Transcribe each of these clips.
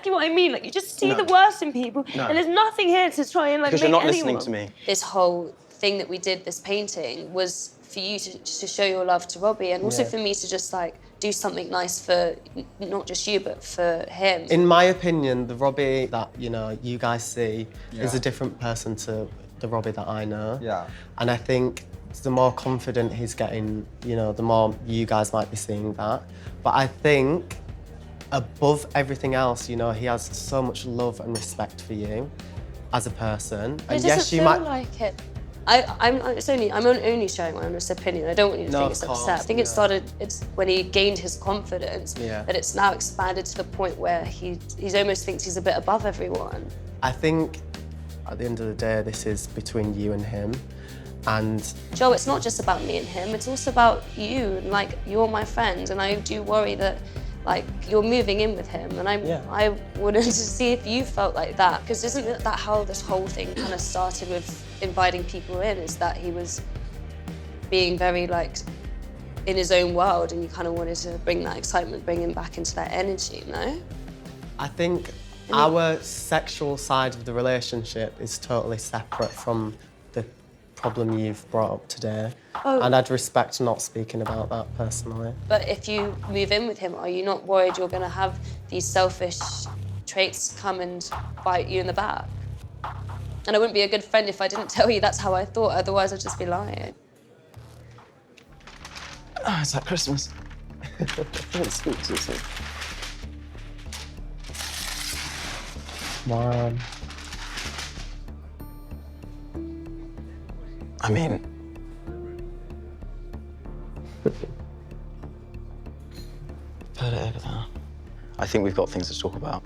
exactly what I mean. Like, you just see the worst in people, and there's nothing here to try and, like, because make you're not anyone. listening to me. This whole thing that we did, this painting, was for you to show your love to Robbie, and also for me to just, like, do something nice for not just you, but for him. In my opinion, the Robbie that, you know, you guys see is a different person to the Robbie that I know. Yeah. And I think the more confident he's getting, you know, the more you guys might be seeing that. But I think above everything else, you know, he has so much love and respect for you as a person. It doesn't feel like it. I'm only sharing my honest opinion. I don't want you to think it's upset. I think it started, it's when he gained his confidence, that it's now expanded to the point where he almost thinks he's a bit above everyone. I think at the end of the day, this is between you and him. And Joe, it's not just about me and him, it's also about you, and like, you're my friend, and I do worry that, like, you're moving in with him, and I wanted to see if you felt like that, because isn't that how this whole thing kind of started with inviting people in, is that he was being very, like, in his own world, and you kind of wanted to bring that excitement, bring him back into that energy, no? I think our sexual side of the relationship is totally separate from the problem you've brought up today. And I'd respect not speaking about that personally. But if you move in with him, are you not worried you're going to have these selfish traits come and bite you in the back? And I wouldn't be a good friend if I didn't tell you that's how I thought, otherwise I'd just be lying. Oh, it's like Christmas. Don't speak too soon. Mom. I mean... Put it over there. I think we've got things to talk about.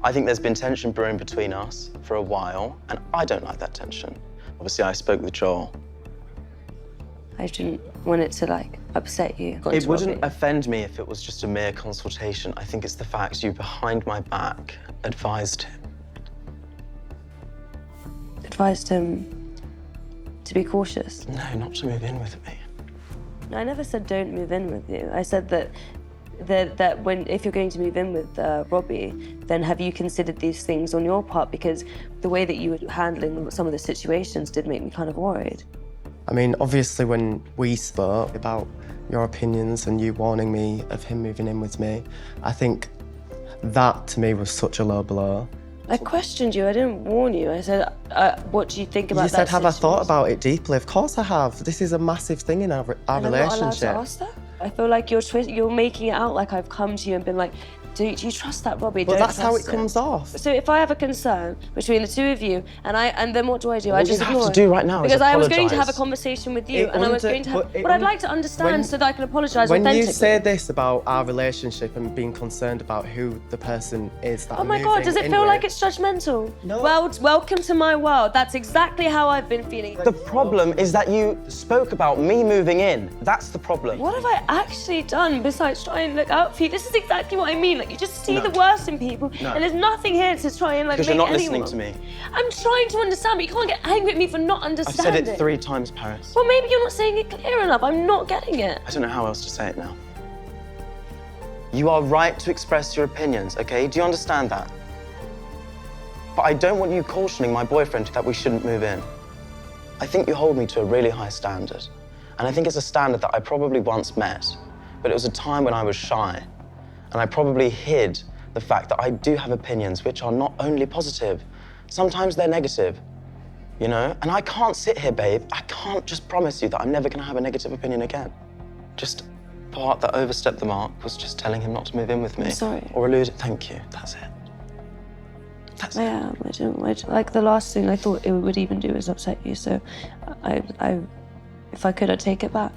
I think there's been tension brewing between us for a while, and I don't like that tension. Obviously, I spoke with Joel. I didn't want it to, like, upset you. It wouldn't offend me if it was just a mere consultation. I think it's the fact you, behind my back, advised him. Advised him to be cautious? No, not to move in with me. No, I never said don't move in with you. I said that if you're going to move in with Robbie, then have you considered these things on your part? Because the way that you were handling some of the situations did make me kind of worried. I mean, obviously when we spoke about your opinions and you warning me of him moving in with me, I think that to me was such a low blow. I questioned you, I didn't warn you. I said, what do you think about that? You said, have I thought about it deeply? Of course I have. This is a massive thing in our relationship. I'm not allowed to ask that? I feel like you're making it out like I've come to you and been like, do you trust that, Robbie? But that's how it comes off. So if I have a concern between the two of you, and then what do? I just ignore it? What you have to do right now is because I was going to have a apologise. conversation with you, and I was going to have... But I'd like to understand so that I can apologise when authentically. you say this about our relationship and being concerned about who the person is that Oh my God, does it feel like it's judgmental? No. Well, welcome to my world. That's exactly how I've been feeling. The problem is that you spoke about me moving in. That's the problem. What have I actually done besides try and look out for you? This is exactly what I mean. Like, you just see the worst in people, and there's nothing here to try and, like, Because make you're not anyone. listening to me. I'm trying to understand, but you can't get angry at me for not I've understanding. said it 3 times, Paris. Well, maybe you're not saying it clear enough. I'm not getting it. I don't know how else to say it now. You are right to express your opinions, okay? Do you understand that? But I don't want you cautioning my boyfriend that we shouldn't move in. I think you hold me to a really high standard. And I think it's a standard that I probably once met, but it was a time when I was shy. And I probably hid the fact that I do have opinions which are not only positive, sometimes they're negative, you know? And I can't sit here, babe. I can't just promise you that I'm never gonna have a negative opinion again. Just part that overstepped the mark was just telling him not to move in with me. I'm sorry. Or allude, thank you, that's it. That's it. I don't, like, the last thing I thought it would even do is upset you, so if I could, I'd take it back.